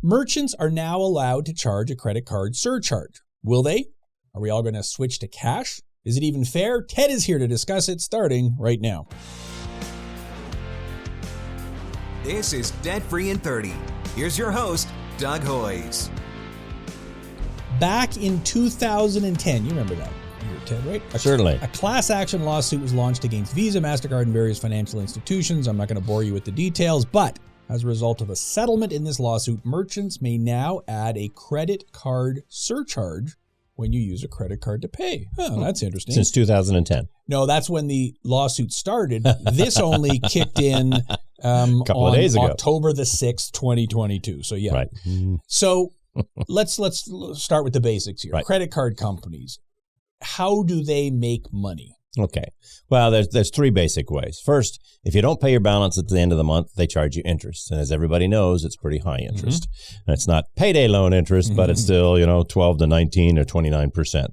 Merchants are now allowed to charge a credit card surcharge. Will they? Are we all going to switch to cash? Is it even fair? Ted is here to discuss it, starting right now. This is Debt Free in 30. Here's your host, Doug Hoyes. Back in 2010, you remember that, Ted, right? Certainly. A class action lawsuit was launched against Visa, MasterCard, and various financial institutions. I'm not going to bore you with the details, but as a result of a settlement in this lawsuit, merchants may now add a credit card surcharge when you use a credit card to pay. Oh, that's interesting. Since 2010. No, that's when the lawsuit started. This only kicked in a couple of days ago. October the 6th, 2022. So, yeah. Right. So let's start with the basics here. Right. Credit card companies, how do they make money? Okay. Well, there's three basic ways. First, if you don't pay your balance at the end of the month, they charge you interest. And as everybody knows, it's pretty high interest. And it's not payday loan interest, but it's still, 12 to 19 or 29%.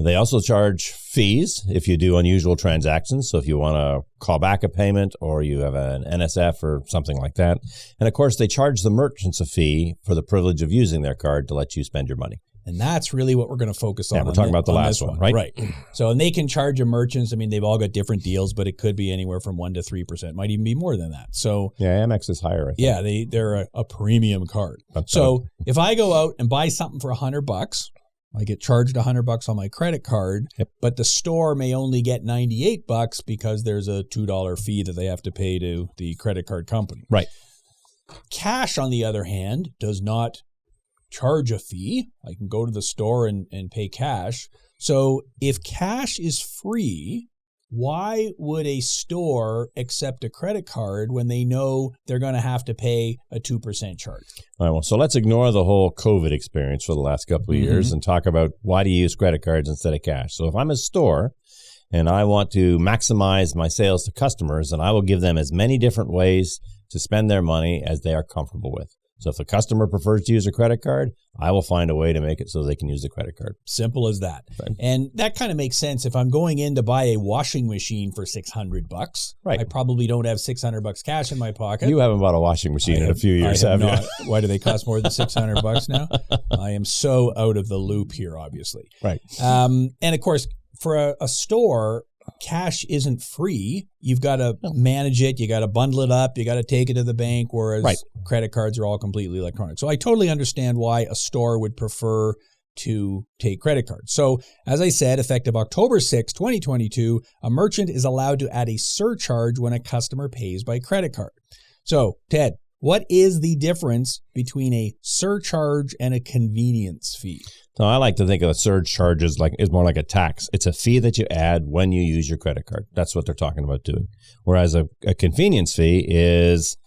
They also charge fees if you do unusual transactions. So if you want to call back a payment or you have an NSF or something like that. And of course, they charge the merchants a fee for the privilege of using their card to let you spend your money. And that's really what we're going to focus on. Yeah, we're talking about the last one, right? Right. So, and they can charge a merchants. I mean, they've all got different deals, but it could be anywhere from 1% to 3%. Might even be more than that. So, yeah, Amex is higher. I think. Yeah, they're a premium card. So, if I go out and buy something for $100, I get charged $100 on my credit card, but the store may only get $98 because there's a $2 fee that they have to pay to the credit card company. Right. Cash, on the other hand, does not charge a fee. I can go to the store and pay cash. So if cash is free, why would a store accept a credit card when they know they're going to have to pay a 2% charge? All right, well, so let's ignore the whole COVID experience for the last couple of years and talk about why do you use credit cards instead of cash. So if I'm a store and I want to maximize my sales to customers, then I will give them as many different ways to spend their money as they are comfortable with. So if the customer prefers to use a credit card, I will find a way to make it so they can use the credit card. Simple as that. Right. And that kind of makes sense. If I'm going in to buy a washing machine for $600, right. I probably don't have $600 cash in my pocket. You haven't bought a washing machine in a few years, have you? Why do they cost more than $600 now? I am so out of the loop here, obviously. Right. And of course, for a store, cash isn't free. You've got to manage it. You got to bundle it up. You got to take it to the bank, whereas credit cards are all completely electronic. So I totally understand why a store would prefer to take credit cards. So as I said, effective October 6, 2022, a merchant is allowed to add a surcharge when a customer pays by credit card. So, Ted, what is the difference between a surcharge and a convenience fee? So I like to think of a surcharge as more like a tax. It's a fee that you add when you use your credit card. That's what they're talking about doing. Whereas a convenience fee is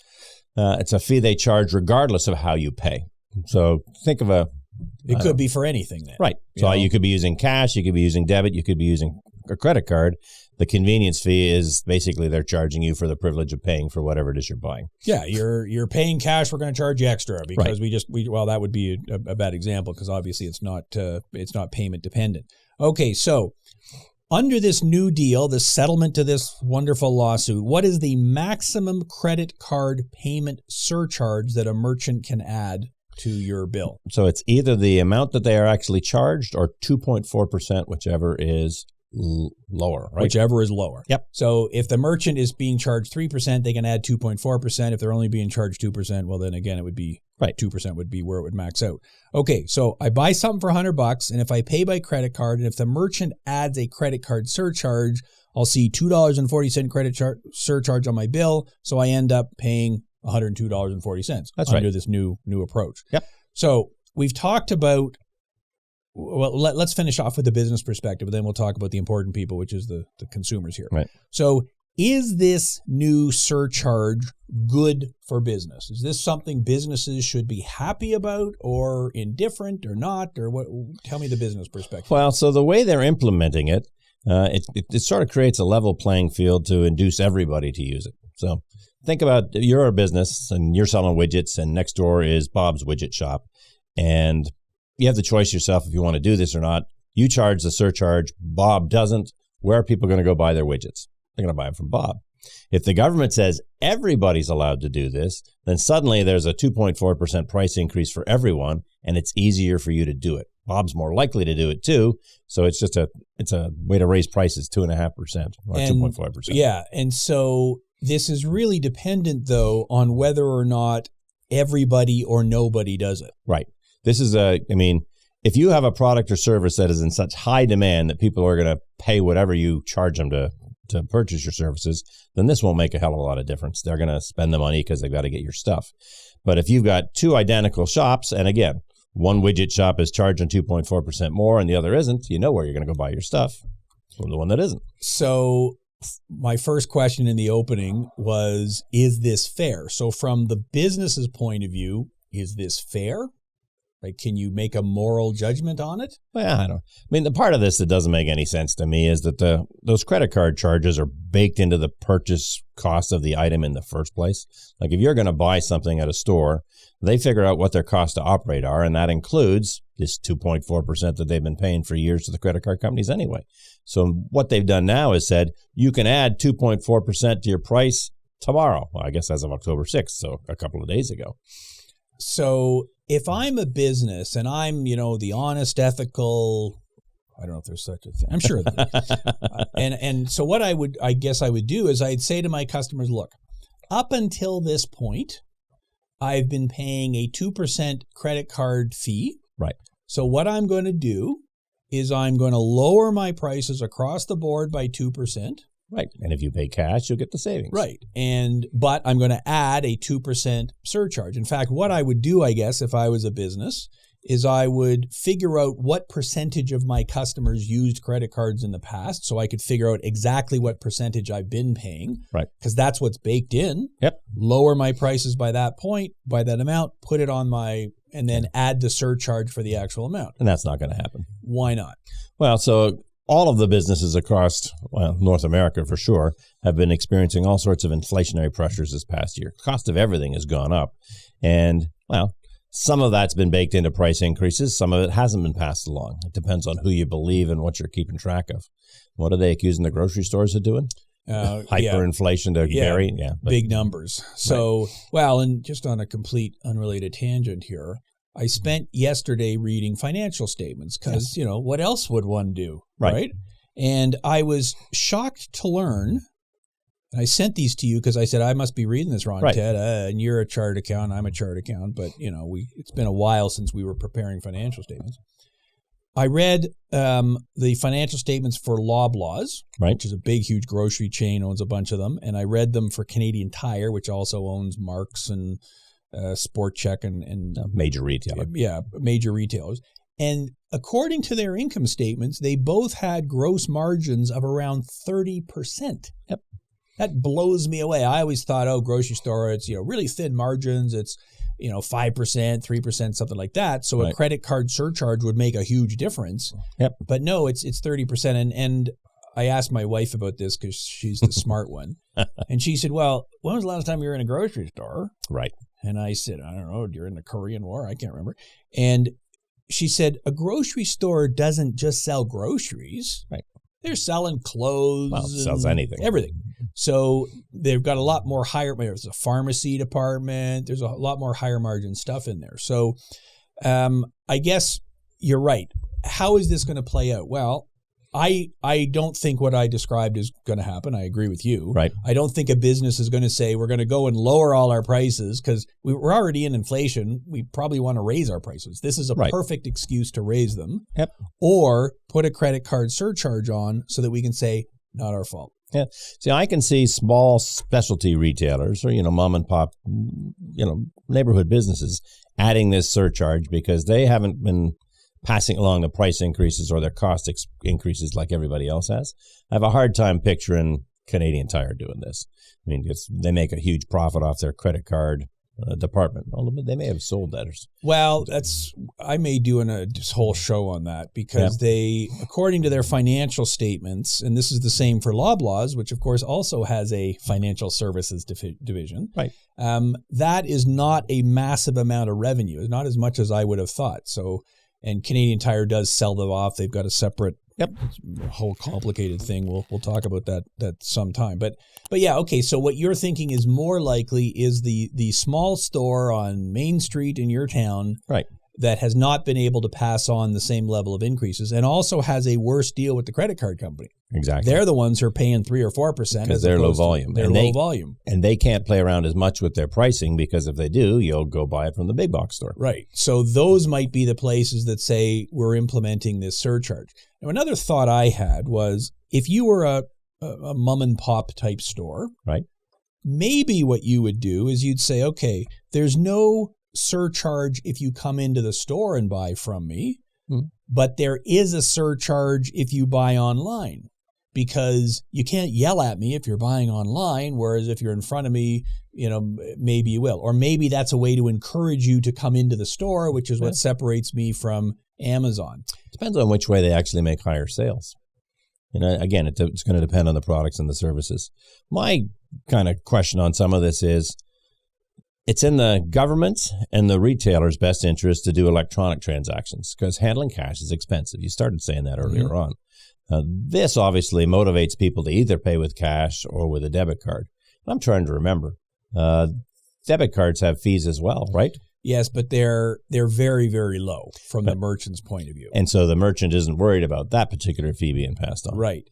it's a fee they charge regardless of how you pay. So think of it could be for anything then. Right. So you could be using cash, you could be using debit, you could be using a credit card. The convenience fee is basically they're charging you for the privilege of paying for whatever it is you're buying. Yeah, you're paying cash. We're going to charge you extra because well, that would be a bad example because obviously it's not payment dependent. Okay, so under this new deal, the settlement to this wonderful lawsuit, what is the maximum credit card payment surcharge that a merchant can add to your bill? So it's either the amount that they are actually charged or 2.4%, whichever is lower, right? Whichever is lower. Yep. So if the merchant is being charged 3%, they can add 2.4%. If they're only being charged 2%, well, then again, it would be 2% would be where it would max out. Okay, so I buy something for $100, and if I pay by credit card, and if the merchant adds a credit card surcharge, I'll see $2.40 credit surcharge on my bill, so I end up paying $102.40. That's under this new approach. Yep. So we've talked about. Well, let's finish off with the business perspective, but then we'll talk about the important people, which is the consumers here. Right. So is this new surcharge good for business? Is this something businesses should be happy about or indifferent or not? Or what? Tell me the business perspective. Well, so the way they're implementing it, it sort of creates a level playing field to induce everybody to use it. So think about you're a business and you're selling widgets and next door is Bob's Widget Shop. And you have the choice yourself if you want to do this or not. You charge the surcharge. Bob doesn't. Where are people going to go buy their widgets? They're going to buy them from Bob. If the government says everybody's allowed to do this, then suddenly there's a 2.4% price increase for everyone, and it's easier for you to do it. Bob's more likely to do it too, so it's a way to raise prices 2.5% or 2.5%. Yeah, and so this is really dependent, though, on whether or not everybody or nobody does it. Right. This is if you have a product or service that is in such high demand that people are going to pay whatever you charge them to purchase your services, then this won't make a hell of a lot of difference. They're going to spend the money because they've got to get your stuff. But if you've got two identical shops, and again, one widget shop is charging 2.4% more and the other isn't, you know where you're going to go buy your stuff from the one that isn't. So my first question in the opening was, is this fair? So from the business's point of view, is this fair? Like, can you make a moral judgment on it? Well, the part of this that doesn't make any sense to me is that those credit card charges are baked into the purchase cost of the item in the first place. Like, if you're going to buy something at a store, they figure out what their costs to operate are, and that includes this 2.4% that they've been paying for years to the credit card companies anyway. So what they've done now is said, you can add 2.4% to your price tomorrow. Well, I guess as of October 6th, so a couple of days ago. So if I'm a business and I'm, the honest, ethical, I don't know if there's such a thing. I'm sure there is. And so what I guess I would do is I'd say to my customers, look, up until this point, I've been paying a 2% credit card fee. Right. So what I'm going to do is I'm going to lower my prices across the board by 2%. Right. And if you pay cash, you'll get the savings. Right. But I'm going to add a 2% surcharge. In fact, what I would do, I guess, if I was a business, is I would figure out what percentage of my customers used credit cards in the past, so I could figure out exactly what percentage I've been paying. Right. Because that's what's baked in. Yep. Lower my prices by that point, by that amount, put it on and then add the surcharge for the actual amount. And that's not going to happen. Why not? Well, so all of the businesses across North America, for sure, have been experiencing all sorts of inflationary pressures this past year. Cost of everything has gone up. And, some of that's been baked into price increases. Some of it hasn't been passed along. It depends on who you believe and what you're keeping track of. What are they accusing the grocery stores of doing? Hyperinflation to vary? Yeah. Big numbers. So, and just on a complete unrelated tangent here, I spent yesterday reading financial statements because, what else would one do? Right. And I was shocked to learn, and I sent these to you because I said, I must be reading this wrong, Ted, and you're a chart accountant, I'm a chart accountant, but, it's been a while since we were preparing financial statements. I read the financial statements for Loblaws, which is a big, huge grocery chain, owns a bunch of them, and I read them for Canadian Tire, which also owns Marks and Sport Check and major retailer. Yeah, major retailers. And according to their income statements, they both had gross margins of around 30%. Yep. That blows me away. I always thought, grocery store, it's, really thin margins. It's, 5%, 3%, something like that. So a credit card surcharge would make a huge difference. Yep. But no, it's 30%. And I asked my wife about this because she's the smart one. And she said, well, when was the last time you were in a grocery store? Right. And I said, I don't know, during the Korean War, I can't remember. And she said, a grocery store doesn't just sell groceries. Right. They're selling clothes. Well, it sells anything. Everything. So they've got a lot more there's a pharmacy department. There's a lot more higher margin stuff in there. So I guess you're right. How is this going to play out? Well, I don't think what I described is going to happen. I agree with you. Right. I don't think a business is going to say we're going to go and lower all our prices because we're already in inflation. We probably want to raise our prices. This is a perfect excuse to raise them. Yep. Or put a credit card surcharge on so that we can say, not our fault. Yeah. See, I can see small specialty retailers or, mom and pop, neighborhood businesses adding this surcharge because they haven't been passing along the price increases or their cost increases like everybody else has. I have a hard time picturing Canadian Tire doing this. I mean, they make a huge profit off their credit card department. Although they may have sold that. Well, I may do this whole show on that because they, according to their financial statements, and this is the same for Loblaws, which of course also has a financial services division. Right. That is not a massive amount of revenue. It's not as much as I would have thought. So, and Canadian Tire does sell them off. They've got a separate Yep. It's a whole complicated thing. We'll talk about that sometime. But yeah, okay. So what you're thinking is more likely is the small store on Main Street in your town, right, that has not been able to pass on the same level of increases and also has a worse deal with the credit card company. Exactly. They're the ones who are paying 3 or 4% because they're low volume. They're low volume. And they can't play around as much with their pricing because if they do, you'll go buy it from the big box store. Right. So those might be the places that say we're implementing this surcharge. Now, another thought I had was if you were a mom and pop type store, right, maybe what you would do is you'd say, okay, there's no surcharge if you come into the store and buy from me, but there is a surcharge if you buy online because you can't yell at me if you're buying online, whereas if you're in front of me, maybe you will. Or maybe that's a way to encourage you to come into the store, which is what separates me from Amazon. Depends on which way they actually make higher sales. Again, it's going to depend on the products and the services. My kind of question on some of this is, it's in the government's and the retailer's best interest to do electronic transactions because handling cash is expensive. You started saying that earlier on. This obviously motivates people to either pay with cash or with a debit card. I'm trying to remember. Debit cards have fees as well, right? Yes, but they're very, very low from the merchant's point of view. And so the merchant isn't worried about that particular fee being passed on. Right.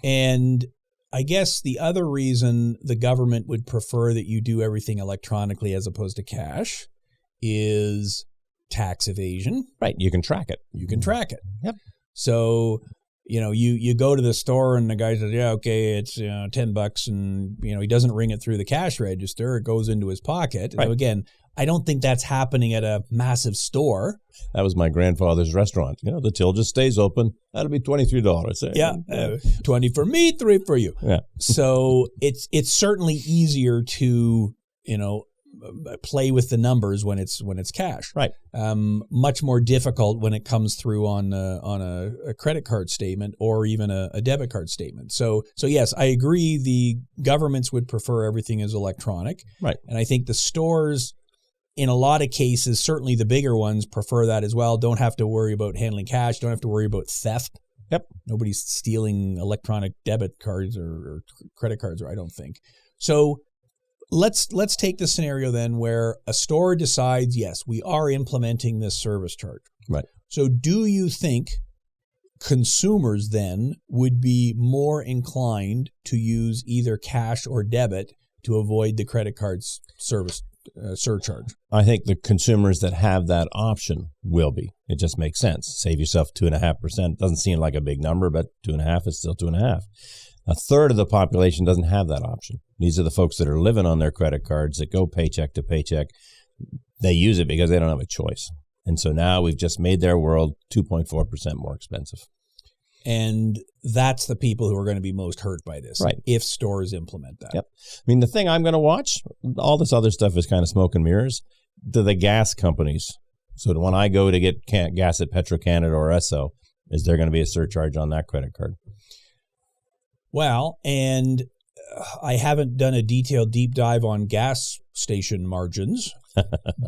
And I guess the other reason the government would prefer that you do everything electronically as opposed to cash is tax evasion. Right. You can track it. You can track it. Yep. So, you go to the store and the guy says, yeah, okay, it's $10 and, he doesn't ring it through the cash register. It goes into his pocket. Right. So again, I don't think that's happening at a massive store. That was my grandfather's restaurant. The till just stays open. That'll be $23. Yeah, 20 for me, 3 for you. Yeah. So it's certainly easier to play with the numbers when it's cash. Right. Much more difficult when it comes through on a credit card statement or even a debit card statement. So yes, I agree. The governments would prefer everything as electronic. Right. And I think the stores, in a lot of cases, certainly the bigger ones prefer that as well. Don't have to worry about handling cash. Don't have to worry about theft. Yep. Nobody's stealing electronic debit cards or credit cards, I don't think. So let's take the scenario then where a store decides, yes, we are implementing this service charge. Right. So do you think consumers then would be more inclined to use either cash or debit to avoid the credit card's service surcharge? I think the consumers that have that option will be. It just makes sense. Save yourself 2.5%. Doesn't seem like a big number, but 2.5 is still 2.5. A third of the population doesn't have that option. These are the folks that are living on their credit cards that go paycheck to paycheck. They use it because they don't have a choice. And so now we've just made their world 2.4% more expensive. And that's the people who are going to be most hurt by this, right, if stores implement that. Yep. I mean, the thing I'm going to watch, all this other stuff is kind of smoke and mirrors, to the gas companies. So when I go to get gas at Petro-Canada or Esso, is there going to be a surcharge on that credit card? Well, and I haven't done a detailed deep dive on gas station margins,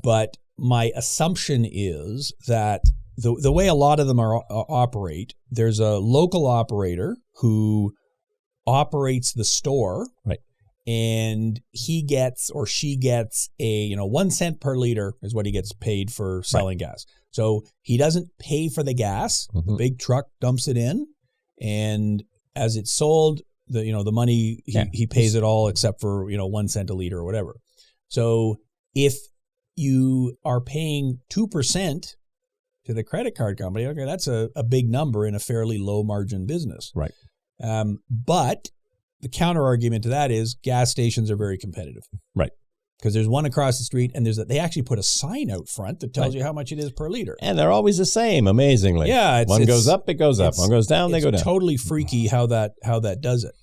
but my assumption is that the way a lot of them operate, there's a local operator who operates the store, right, and he gets or she gets a 1 cent per liter is what he gets paid for selling gas. So he doesn't pay for the gas. The big truck dumps it in, and as it's sold, the money he pays it all except for 1 cent a liter or whatever. So if you are paying 2% to the credit card company, okay, that's a big number in a fairly low margin business. Right. But the counter argument to that is gas stations are very competitive. Right. Because there's one across the street, and they actually put a sign out front that tells you how much it is per liter. And they're always the same, amazingly. Yeah. One goes up, it goes up. One goes down, they go down. It's totally freaky how that does it.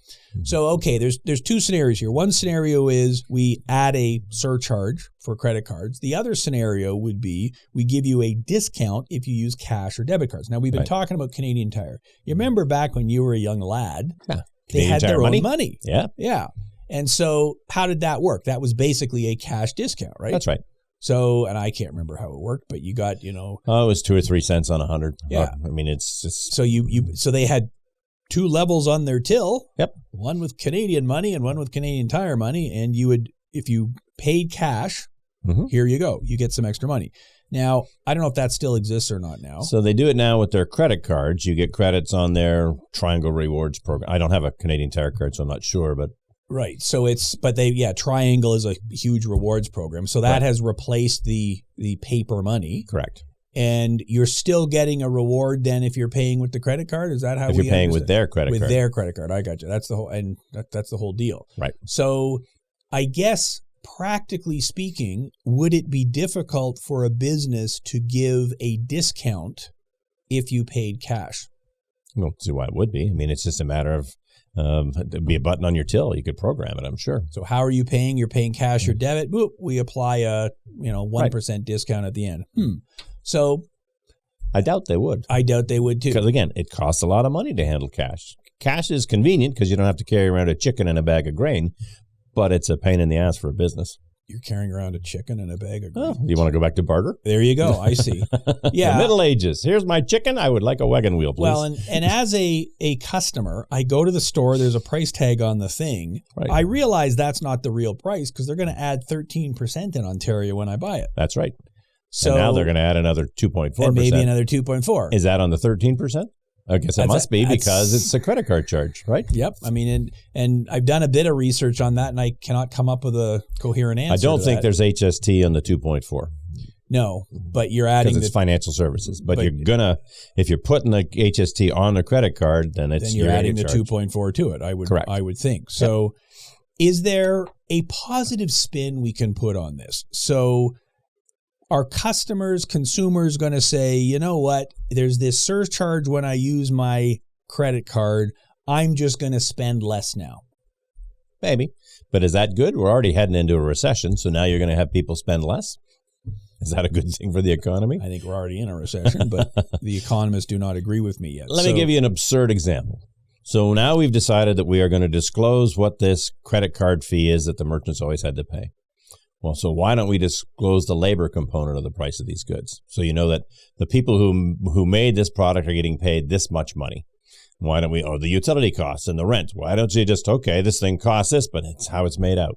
So, okay, there's two scenarios here. One scenario is we add a surcharge for credit cards. The other scenario would be we give you a discount if you use cash or debit cards. Now, we've been talking about Canadian Tire. You remember back when you were a young lad, they had their own money. Yeah. Yeah. And so how did that work? That was basically a cash discount, right? That's right. So, and I can't remember how it worked, but you got, it was 2 or 3 cents on 100. Yeah. I mean, it's just. So they had 2 levels on their till. Yep. One with Canadian money and one with Canadian Tire money. And you would, if you paid cash, here you go. You get some extra money. Now, I don't know if that still exists or not now. So they do it now with their credit cards. You get credits on their Triangle Rewards program. I don't have a Canadian Tire card, so I'm not sure, but. Right. So Triangle is a huge rewards program. So that has replaced the paper money. Correct. And you're still getting a reward then if you're paying with the credit card? Is that how if you're paying with their credit card? With their credit card. I got you. That's the whole, and that's the whole deal. Right. So I guess practically speaking, would it be difficult for a business to give a discount if you paid cash? I don't see why it would be. I mean, it's just a matter of there'd be a button on your till. You could program it, I'm sure. So how are you paying? You're paying cash or debit. Boop, we apply a 1% discount at the end. So I doubt they would. I doubt they would too. Because again, it costs a lot of money to handle cash. Cash is convenient because you don't have to carry around a chicken and a bag of grain, but it's a pain in the ass for a business. You're carrying around a chicken and a bag of grain. Oh, you want to go back to barter? There you go. I see. Yeah. The Middle Ages. Here's my chicken. I would like a wagon wheel, please. Well, and as a customer, I go to the store. There's a price tag on the thing. Right. I realize that's not the real price because they're going to add 13% in Ontario when I buy it. That's right. So and now they're going to add another 2.4%. And maybe another 2.4. Is that on the 13%? I guess it must be because it's a credit card charge, right? Yep. I mean, and I've done a bit of research on that, and I cannot come up with a coherent answer. I don't think there's HST on the 2.4. No, but you're adding because it's financial services. But you're gonna, if you're putting the HST on the credit card, then you're adding the 2.4 to it. Correct. I would think. So, is there a positive spin we can put on this? So, are consumers going to say, you know what, there's this surcharge when I use my credit card, I'm just going to spend less now? Maybe. But is that good? We're already heading into a recession, so now you're going to have people spend less? Is that a good thing for the economy? I think we're already in a recession, but the economists do not agree with me yet. Let me give you an absurd example. So now we've decided that we are going to disclose what this credit card fee is that the merchants always had to pay. Well, so why don't we disclose the labor component of the price of these goods? So you know that the people who made this product are getting paid this much money. Why don't we, the utility costs and the rent. Why don't you just, this thing costs this, but it's how it's made out.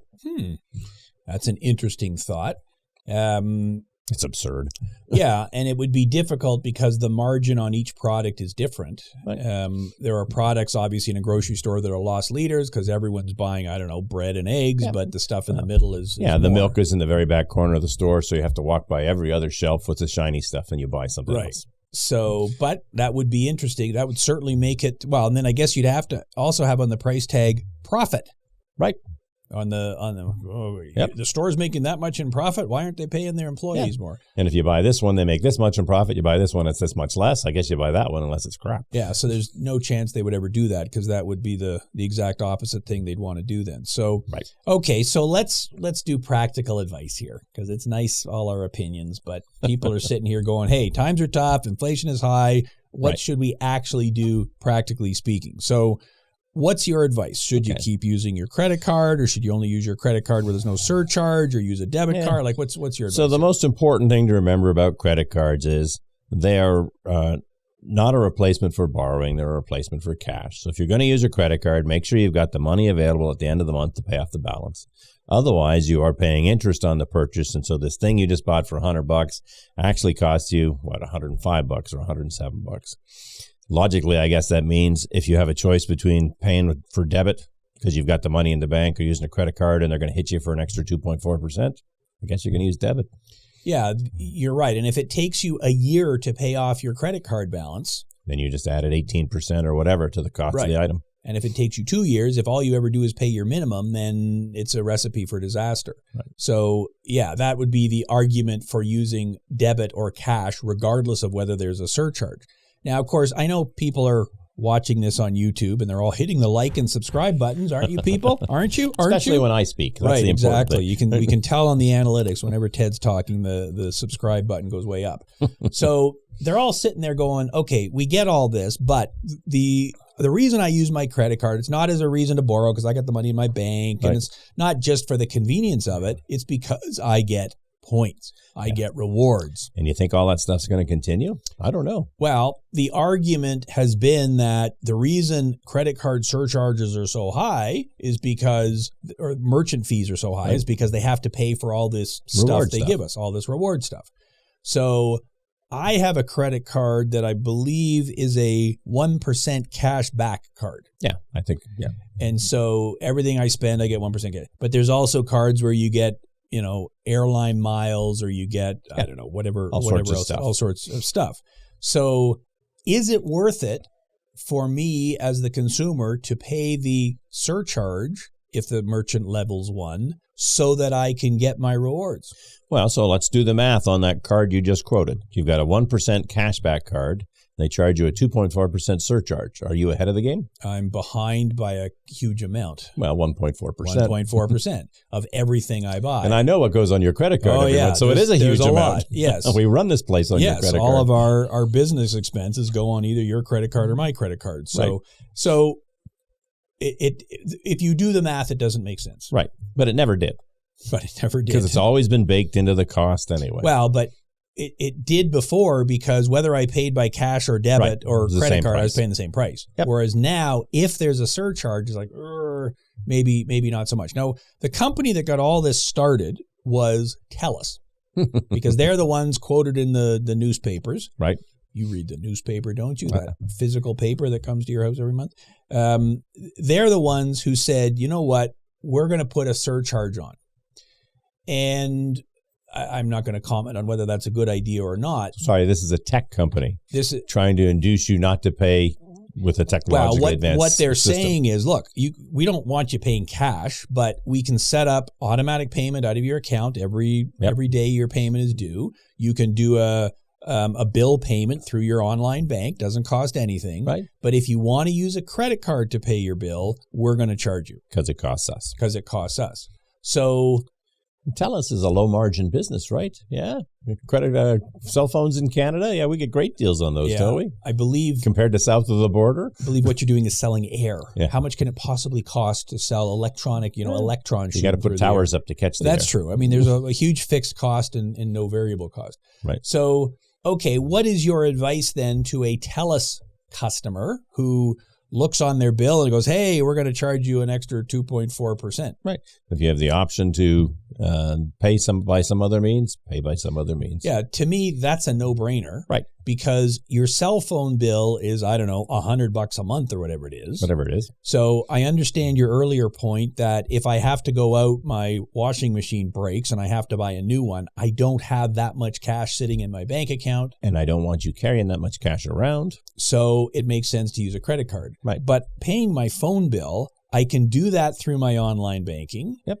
That's an interesting thought. It's absurd. Yeah, and it would be difficult because the margin on each product is different. Right. There are products, obviously, in a grocery store that are loss leaders because everyone's buying, bread and eggs, but the stuff in the middle is the more. milk is in the very back corner of the store, so you have to walk by every other shelf with the shiny stuff and you buy something else. So, but that would be interesting. That would certainly make it, and then I guess you'd have to also have on the price tag profit. Right. The store's making that much in profit. Why aren't they paying their employees more? And if you buy this one, they make this much in profit. You buy this one, it's this much less. I guess you buy that one unless it's crap. Yeah, so there's no chance they would ever do that because that would be the exact opposite thing they'd want to do then. So, okay, so let's do practical advice here because it's nice, all our opinions, but people are sitting here going, hey, times are tough, inflation is high. What should we actually do practically speaking? So, what's your advice? Should you keep using your credit card, or should you only use your credit card where there's no surcharge, or use a debit card? Like, what's your advice? So the most important thing to remember about credit cards is they are not a replacement for borrowing. They're a replacement for cash. So if you're going to use a credit card, make sure you've got the money available at the end of the month to pay off the balance. Otherwise, you are paying interest on the purchase, and so this thing you just bought for $100 actually costs you, $105 or $107. Logically, I guess that means if you have a choice between paying for debit because you've got the money in the bank or using a credit card and they're going to hit you for an extra 2.4%, I guess you're going to use debit. Yeah, you're right. And if it takes you a year to pay off your credit card balance, then you just added 18% or whatever to the cost of the item. And if it takes you 2 years, if all you ever do is pay your minimum, then it's a recipe for disaster. Right. So, that would be the argument for using debit or cash, regardless of whether there's a surcharge. Now, of course, I know people are watching this on YouTube and they're all hitting the like and subscribe buttons, aren't you people? Aren't you? Especially when I speak. That's the important thing. We can tell on the analytics whenever Ted's talking, the subscribe button goes way up. So they're all sitting there going, okay, we get all this, but the reason I use my credit card, it's not as a reason to borrow because I got the money in my bank, and it's not just for the convenience of it. It's because I get points. I get rewards. And you think all that stuff's going to continue? I don't know. Well, the argument has been that the reason credit card surcharges are so high is because, or merchant fees are so high, is because they have to pay for all this stuff they give us, all this reward stuff. So I have a credit card that I believe is a 1% cash back card. Yeah, I think, yeah. And so everything I spend, I get 1% cash. But there's also cards where you get, airline miles, or you get, I don't know, whatever else, all sorts of stuff. So is it worth it for me as the consumer to pay the surcharge if the merchant levels one so that I can get my rewards? Well, so let's do the math on that card you just quoted. You've got a 1% cashback card. They charge you a 2.4% surcharge. Are you ahead of the game? I'm behind by a huge amount. Well, 1.4%. 1.4% of everything I buy. And I know what goes on your credit card every month, so it is a huge amount. Lot. Yes. We run this place on your credit card. Yes, all of our business expenses go on either your credit card or my credit card. So if you do the math, it doesn't make sense. Right, but it never did. Because it's always been baked into the cost anyway. Well, but it did before, because whether I paid by cash or debit or credit card, I was paying the same price. Yep. Whereas now, if there's a surcharge, it's like, maybe not so much. Now, the company that got all this started was TELUS, because they're the ones quoted in the newspapers. Right. You read the newspaper, don't you? That physical paper that comes to your house every month. They're the ones who said, you know what, we're going to put a surcharge on. And I'm not going to comment on whether that's a good idea or not. Sorry, this is a tech company. This is trying to induce you not to pay with a technologically advanced what they're system. saying is, look, we don't want you paying cash, but we can set up automatic payment out of your account every day your payment is due. You can do a bill payment through your online bank. Doesn't cost anything. Right. But if you want to use a credit card to pay your bill, we're going to charge you. Because it costs us. So TELUS is a low-margin business, right? Yeah. Credit cell phones in Canada, yeah, we get great deals on those, don't we? I believe. Compared to south of the border? I believe what you're doing is selling air. Yeah. How much can it possibly cost to sell electronic, electrons? You got to put towers up to catch the That's air. true. I mean, there's a huge fixed cost and no variable cost. Right. So, okay, what is your advice then to a TELUS customer who looks on their bill and goes, hey, we're going to charge you an extra 2.4%. Right. If you have the option to pay by some other means, pay by some other means. Yeah, to me, that's a no-brainer. Right. Because your cell phone bill is, I don't know, $100 a month or whatever it is. Whatever it is. So I understand your earlier point that if I have to go out, my washing machine breaks and I have to buy a new one, I don't have that much cash sitting in my bank account. And I don't want you carrying that much cash around. So it makes sense to use a credit card. Right. But paying my phone bill, I can do that through my online banking. Yep.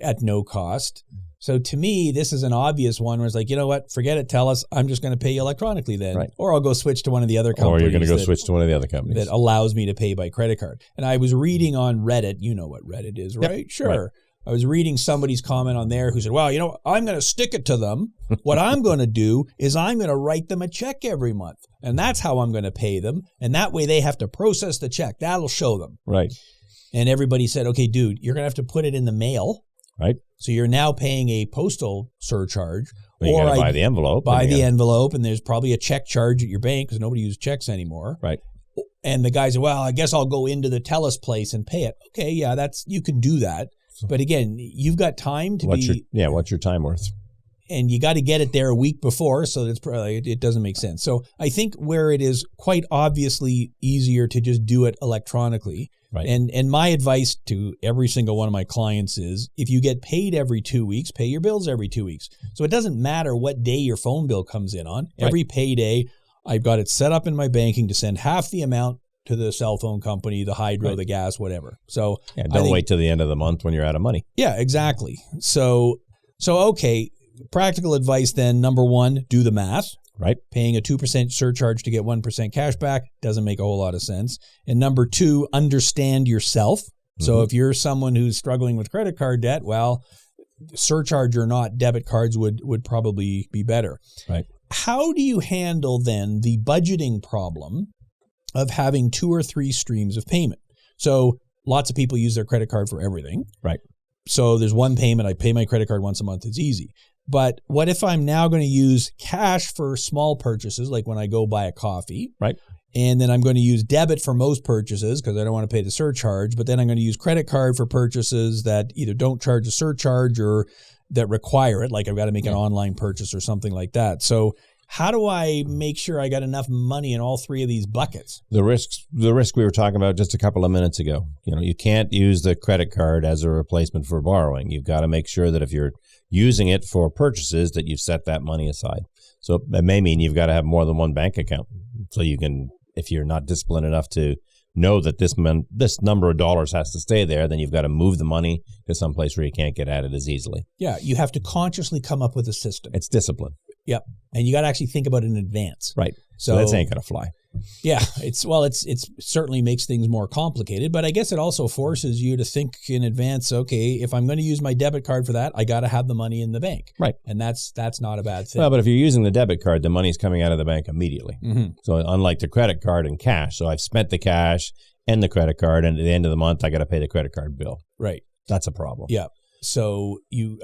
At no cost. So to me, this is an obvious one where it's like, you know what, forget it, TELUS, I'm just going to pay you electronically then. Right. Or I'll go switch to one of the other companies. Or you're going to go switch to one of the other companies. That allows me to pay by credit card. And I was reading on Reddit, you know what Reddit is, right? Yep. Sure. Right. I was reading somebody's comment on there who said, well, I'm going to stick it to them. What I'm going to do is I'm going to write them a check every month. And that's how I'm going to pay them. And that way they have to process the check. That'll show them. Right. And everybody said, okay, dude, you're going to have to put it in the mail. Right. So you're now paying a postal surcharge. Well, you got to buy the envelope. Buy the envelope, and there's probably a check charge at your bank because nobody uses checks anymore. Right. And the guy said, well, I guess I'll go into the TELUS place and pay it. Okay, yeah, you can do that. But again, you've got time to what's your time worth? And you got to get it there a week before, so it's probably, it doesn't make sense. So I think where it is quite obviously easier to just do it electronically. Right. And my advice to every single one of my clients is if you get paid every 2 weeks, pay your bills every 2 weeks. So it doesn't matter what day your phone bill comes in on. Every payday, I've got it set up in my banking to send half the amount to the cell phone company, the hydro, the gas, whatever. So don't wait till the end of the month when you're out of money. Yeah, exactly. So okay, practical advice then, number one, do the math. Right. Paying a 2% surcharge to get 1% cash back doesn't make a whole lot of sense. And number two, understand yourself. Mm-hmm. So if you're someone who's struggling with credit card debt, well, surcharge or not, debit cards would probably be better. Right. How do you handle then the budgeting problem of having 2 or 3 streams of payment? So lots of people use their credit card for everything. Right. So there's one payment. I pay my credit card once a month. It's easy. But what if I'm now going to use cash for small purchases, like when I go buy a coffee? Right. And then I'm going to use debit for most purchases because I don't want to pay the surcharge. But then I'm going to use credit card for purchases that either don't charge a surcharge or that require it. Like I've got to make an online purchase or something like that. So how do I make sure I got enough money in all three of these buckets? The risk we were talking about just a couple of minutes ago. You can't use the credit card as a replacement for borrowing. You've got to make sure that if you're using it for purchases that you've set that money aside. So it may mean you've got to have more than one bank account. So you can, if you're not disciplined enough to know that this number of dollars has to stay there, then you've got to move the money to someplace where you can't get at it as easily. Yeah, you have to consciously come up with a system. It's discipline. Yep. And you got to actually think about it in advance. Right. So that ain't going to fly. Yeah. It's certainly makes things more complicated, but I guess it also forces you to think in advance, okay, if I'm going to use my debit card for that, I got to have the money in the bank. Right. And that's not a bad thing. Well, but if you're using the debit card, the money's coming out of the bank immediately. Mm-hmm. So unlike the credit card and cash, so I've spent the cash and the credit card, and at the end of the month, I got to pay the credit card bill. Right. That's a problem. Yeah. So you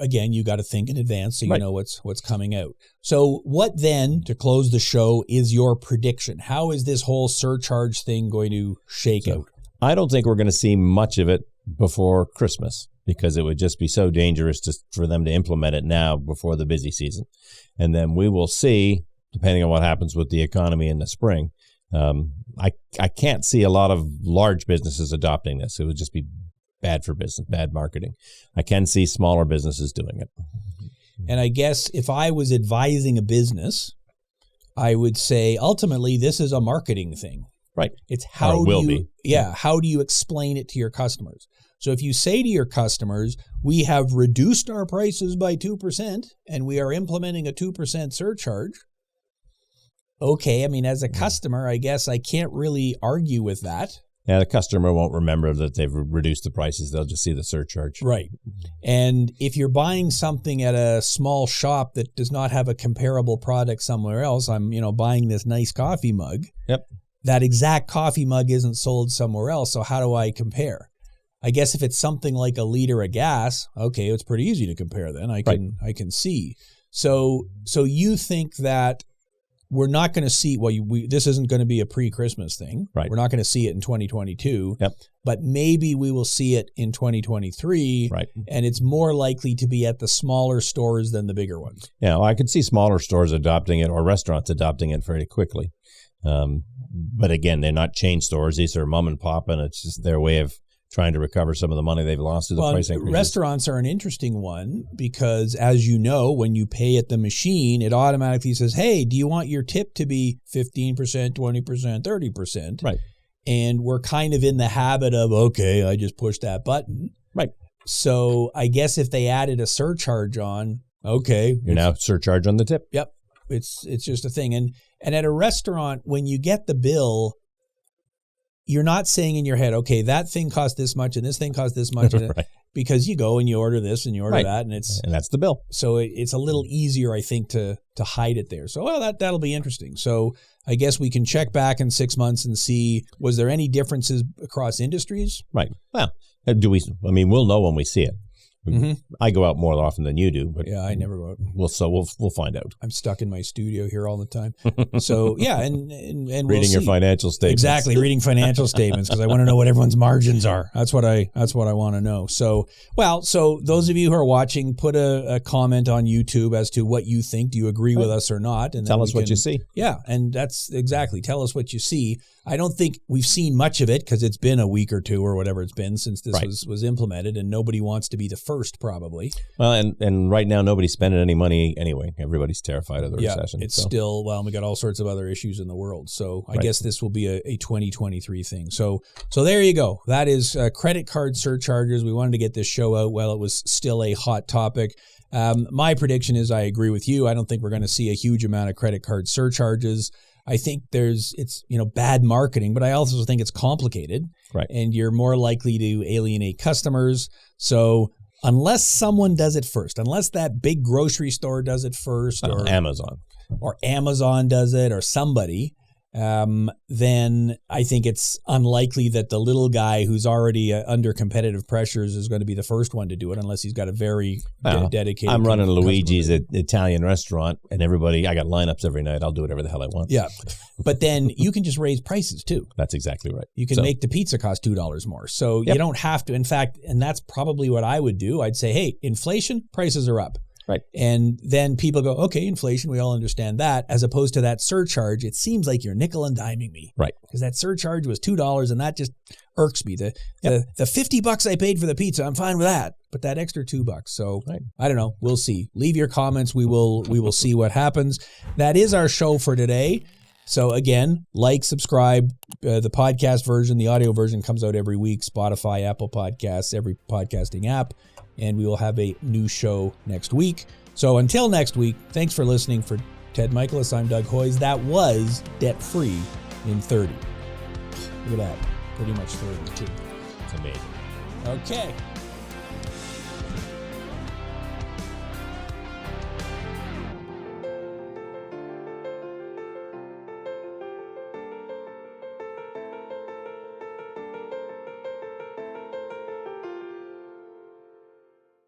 got to think in advance so you know what's coming out. So what then, to close the show, is your prediction? How is this whole surcharge thing going to shake out? I don't think we're going to see much of it before Christmas because it would just be so dangerous for them to implement it now before the busy season. And then we will see, depending on what happens with the economy in the spring. I can't see a lot of large businesses adopting this. It would just be bad for business, bad marketing. I can see smaller businesses doing it. And I guess if I was advising a business, I would say ultimately this is a marketing thing. Right. It's how do you explain it to your customers? So if you say to your customers, we have reduced our prices by 2% and we are implementing a 2% surcharge. Okay, I mean, as a customer, I guess I can't really argue with that. Yeah, the customer won't remember that they've reduced the prices. They'll just see the surcharge. Right. And if you're buying something at a small shop that does not have a comparable product somewhere else, I'm, buying this nice coffee mug. Yep. That exact coffee mug isn't sold somewhere else. So how do I compare? I guess if it's something like a liter of gas, okay, it's pretty easy to compare then. I can see. So you think that we're not going to see, this isn't going to be a pre-Christmas thing. Right. We're not going to see it in 2022. Yep. But maybe we will see it in 2023. Right. And it's more likely to be at the smaller stores than the bigger ones. Yeah, well, I could see smaller stores adopting it or restaurants adopting it very quickly. But again, they're not chain stores. These are mom and pop, and it's just their way of trying to recover some of the money they've lost through the price increases. Restaurants are an interesting one because, as you know, when you pay at the machine, it automatically says, hey, do you want your tip to be 15%, 20%, 30%? Right. And we're kind of in the habit of, okay, I just push that button. Right. So I guess if they added a surcharge on, okay. You're now surcharge on the tip. Yep. It's just a thing. And at a restaurant, when you get the bill, you're not saying in your head, okay, that thing cost this much and this thing cost this much. Right. Because you go and you order this and you order that. And that's the bill. So it's a little easier, I think, to hide it there. So, that'll be interesting. So I guess we can check back in 6 months and see, was there any differences across industries? Right. Well, we'll know when we see it. Mm-hmm. I go out more often than you do, but yeah, I never go out. We'll find out. I'm stuck in my studio here all the time. So yeah, and reading your financial statements. Exactly, reading financial statements because I want to know what everyone's margins are. That's what I want to know. So those of you who are watching, put a comment on YouTube as to what you think. Do you agree with us or not? And tell us what you see. Yeah, and that's exactly. Tell us what you see. I don't think we've seen much of it because it's been a week or two or whatever it's been since this was implemented, and nobody wants to be the first, probably. Well, and right now nobody's spending any money anyway. Everybody's terrified of the recession. It's still, we got all sorts of other issues in the world. So I guess this will be a 2023 thing. So there you go. That is credit card surcharges. We wanted to get this show out while it was still a hot topic. My prediction is I agree with you. I don't think we're going to see a huge amount of credit card surcharges. I think it's bad marketing, but I also think it's complicated. Right. And you're more likely to alienate customers. So unless someone does it first, unless that big grocery store does it first, or Amazon does it, or somebody, then I think it's unlikely that the little guy who's already under competitive pressures is going to be the first one to do it unless he's got a very dedicated. I'm running Luigi's Italian restaurant, and I got lineups every night. I'll do whatever the hell I want. Yeah. But then you can just raise prices too. That's exactly right. You can make the pizza cost $2 more. So you don't have to. In fact, and that's probably what I would do. I'd say, hey, inflation, prices are up. Right. And then people go, okay, inflation, we all understand that. As opposed to that surcharge, it seems like you're nickel and diming me. Right. Because that surcharge was $2 and that just irks me. The $50 I paid for the pizza, I'm fine with that. But that extra $2. So I don't know. We'll see. Leave your comments. We will see what happens. That is our show for today. So again, like, subscribe. The podcast version, the audio version comes out every week. Spotify, Apple Podcasts, every podcasting app. And we will have a new show next week. So until next week, thanks for listening. For Ted Michaelis, I'm Doug Hoyes. That was Debt Free in 30. Look at that. Pretty much 30 too. It's amazing. Okay.